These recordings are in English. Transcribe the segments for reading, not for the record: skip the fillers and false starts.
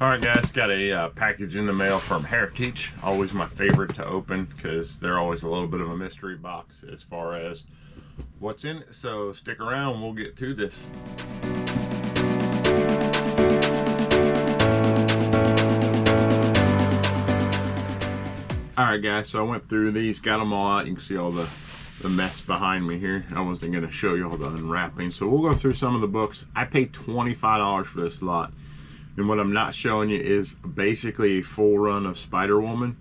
Alright guys, got a package in the mail from Heritage. Always my favorite to open because they're always a little bit of a mystery box as far as what's in it. So stick around, we'll get to this. Alright guys, so I went through these, got them all out. You can see all the mess behind me here. I wasn't going to show you all the unwrapping. So we'll go through some of the books. I paid $25 for this lot. And what I'm not showing you is basically a full run of Spider-Woman,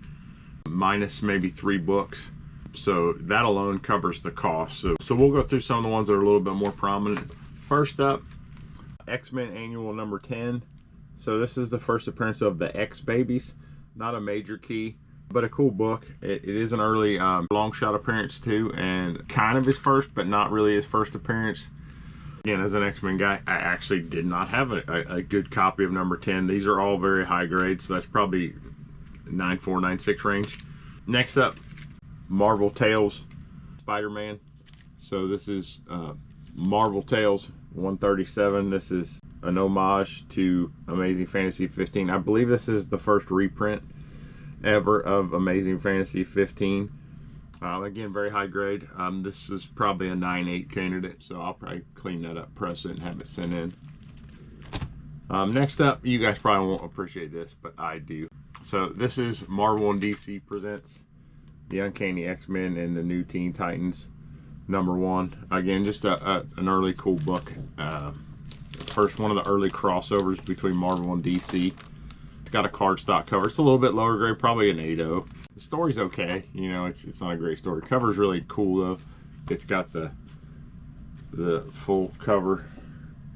minus maybe 3 books. So that alone covers the cost. So we'll go through some of the ones that are a little bit more prominent. First up, X-Men Annual number 10. So this is the first appearance of the X-Babies. Not a major key, but a cool book. It is an early long shot appearance too, and kind of his first, but not really his first appearance. Again, as an X-Men guy, I actually did not have a good copy of number 10. These are all very high grade, so that's probably 9.4, 9.6 range. Next up, Marvel Tales Spider-Man. So this is Marvel Tales 137. This is an homage to Amazing Fantasy 15. I believe this is the first reprint ever of Amazing Fantasy 15. Again, very high grade. This is probably a 9.8 candidate, so I'll probably clean that up, press it, and have it sent in. Next up, you guys probably won't appreciate this, but I do. So this is Marvel and DC presents the Uncanny X-Men and the New Teen Titans number 1. Again, just an early cool book. First one of the early crossovers between Marvel and DC. It's got a cardstock cover. It's a little bit lower grade, probably an 8.0. The story's okay, you know, it's not a great story. Cover's really cool though. It's got the full cover,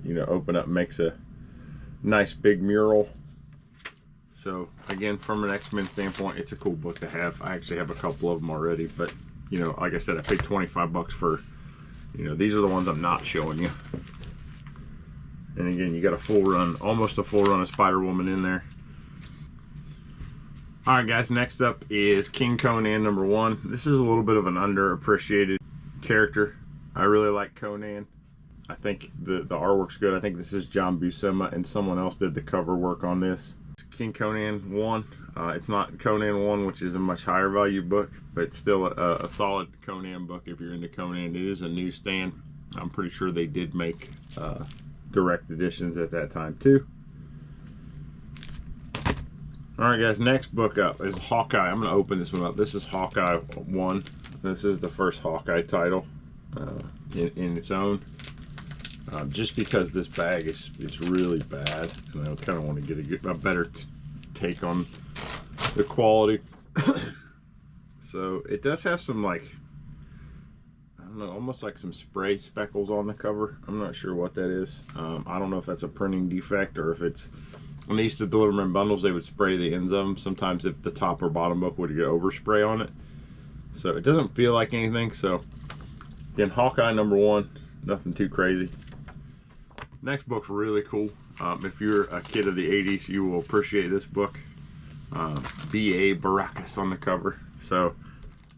you know, open up, makes a nice big mural. So again, from an X-Men standpoint, it's a cool book to have. I actually have a couple of them already, but you know, like I said, I paid 25 bucks for, you know, these are the ones I'm not showing you. And again, you got a full run, almost a full run of Spider-Woman in there. Alright guys, next up is King Conan number 1. This is a little bit of an underappreciated character. I really like Conan. I think the artwork's good. I think this is John Buscema and someone else did the cover work on this. King Conan 1. It's not Conan 1, which is a much higher value book, but still a solid Conan book if you're into Conan. It is a newsstand. I'm pretty sure they did make direct editions at that time too. Alright guys, next book up is Hawkeye. I'm going to open this one up. This is Hawkeye 1. This is the first Hawkeye title in its own. Just because this bag is really bad, and I kind of want to get a better take on the quality. So it does have some, like, I don't know, almost like some spray speckles on the cover. I'm not sure what that is. I don't know if that's a printing defect or if it's, when they used to deliver them in bundles, they would spray the ends of them. Sometimes if the top or bottom book would get overspray on it. So it doesn't feel like anything. So again, Hawkeye number 1, nothing too crazy. Next book's really cool. If you're a kid of the 80s, you will appreciate this book. B.A. Baracus on the cover. So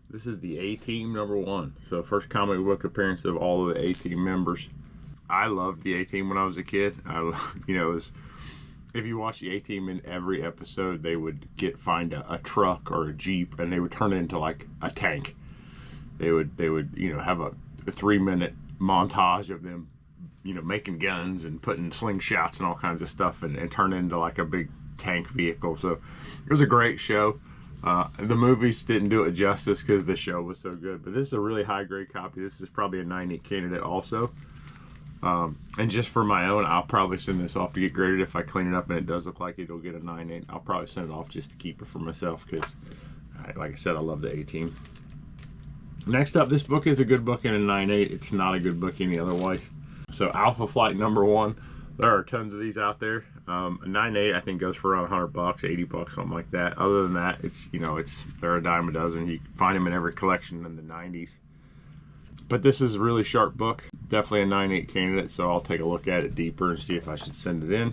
this is the A-Team number 1. So first comic book appearance of all of the A-Team members. I loved the A-Team when I was a kid. You know, it was, if you watch the A-Team in every episode, they would find a truck or a Jeep and they would turn it into like a tank. They would you know, have a 3-minute montage of them, you know, making guns and putting slingshots and all kinds of stuff and turn it into like a big tank vehicle. So it was a great show. The movies didn't do it justice because the show was so good, but this is a really high grade copy. This is probably a 9.8 candidate also. And just for my own, I'll probably send this off to get graded. If I clean it up and it does look like it'll get a 9.8, I'll probably send it off just to keep it for myself because, like I said, I love the A-Team. Next up, this book is a good book in a 9.8. It's not a good book any otherwise. So Alpha Flight number 1. There are tons of these out there. A 9.8 I think goes for around 100 bucks, 80 bucks, something like that. Other than that, it's, you know, they're a dime a dozen. You can find them in every collection in the 90s. But this is a really sharp book. Definitely a 9.8 candidate, so I'll take a look at it deeper and see if I should send it in.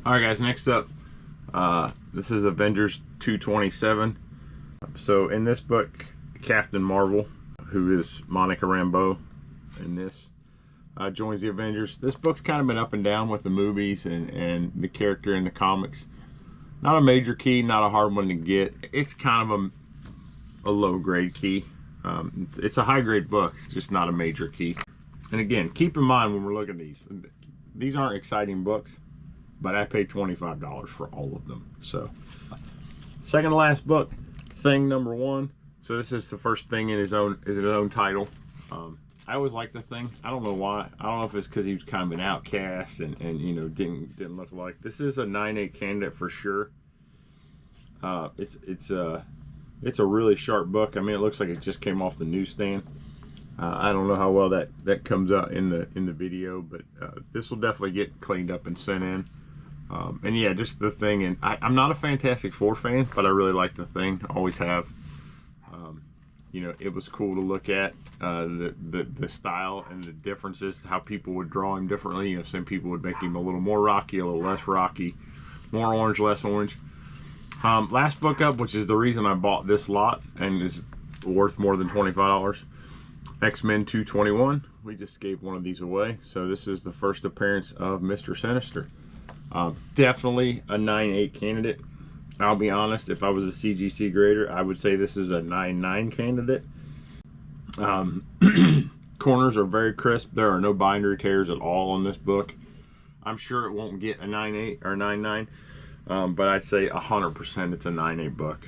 Alright guys, next up, this is Avengers 227. So in this book, Captain Marvel, who is Monica Rambeau in this, joins the Avengers. This book's kind of been up and down with the movies and the character in the comics. Not a major key, not a hard one to get. It's kind of a low grade key. It's a high grade book, just not a major key. And again, keep in mind when we're looking at these aren't exciting books, but I paid $25 for all of them. So, second to last book, Thing number 1. So this is the first thing in his own title. I always liked the Thing. I don't know why. I don't know if it's because he was kind of an outcast and you know didn't look like. This is a 9/8 candidate for sure. It's a really sharp book. I mean, it looks like it just came off the newsstand. I don't know how well that comes out in the video, but this will definitely get cleaned up and sent in. And yeah, just the Thing. And I'm not a Fantastic Four fan, but I really like the Thing. Always have. You know, it was cool to look at the style and the differences, how people would draw him differently. You know, some people would make him a little more rocky, a little less rocky, more orange, less orange. Last book up, which is the reason I bought this lot and is worth more than $25. X-Men 221. We just gave one of these away. So this is the first appearance of Mr. Sinister. Definitely a 9/8 candidate. I'll be honest, if I was a CGC grader, I would say this is a 9/9 candidate. Corners are very crisp. There are no binder tears at all on this book. I'm sure it won't get a 9/8 or 9/9, but I'd say 100% it's a 9/8 book.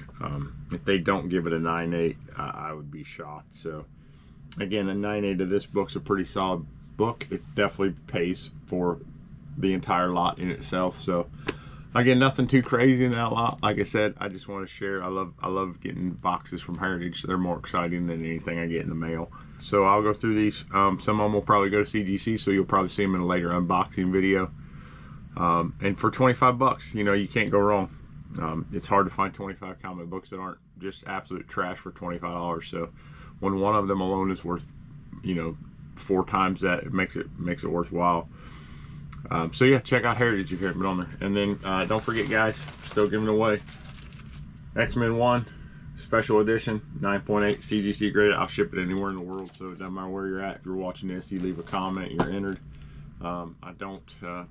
If they don't give it a 9/8, I would be shocked. So again, a 9/8 of this book's a pretty solid book. It definitely pays for the entire lot in itself. So again, nothing too crazy in that lot. Like I said, I just want to share. I love getting boxes from Heritage. They're more exciting than anything I get in the mail. So I'll go through these. Some of them will probably go to CGC, so you'll probably see them in a later unboxing video. And for 25 bucks, you know, you can't go wrong. It's hard to find 25 comic books that aren't just absolute trash for $25. So when one of them alone is worth, you know, 4 times that, it makes it worthwhile. So yeah, check out Heritage if you haven't been on there. And then don't forget, guys, still giving away X-Men 1 special edition 9.8 CGC graded. I'll ship it anywhere in the world, so it doesn't matter where you're at. If you're watching this, you leave a comment, you're entered. I don't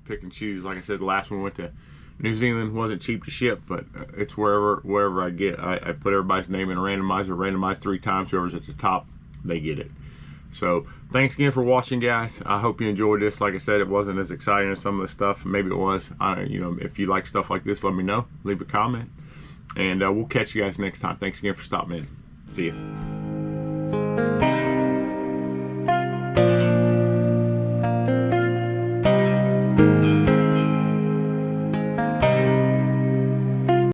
pick and choose. Like I said, the last one went to New Zealand, wasn't cheap to ship, but it's wherever I get. I put everybody's name in a randomizer, randomized 3 times. Whoever's at the top, they get it. So thanks again for watching, guys. I hope you enjoyed this. Like I said, it wasn't as exciting as some of the stuff. Maybe it was. You know, if you like stuff like this, let me know. Leave a comment, and we'll catch you guys next time. Thanks again for stopping in. See ya.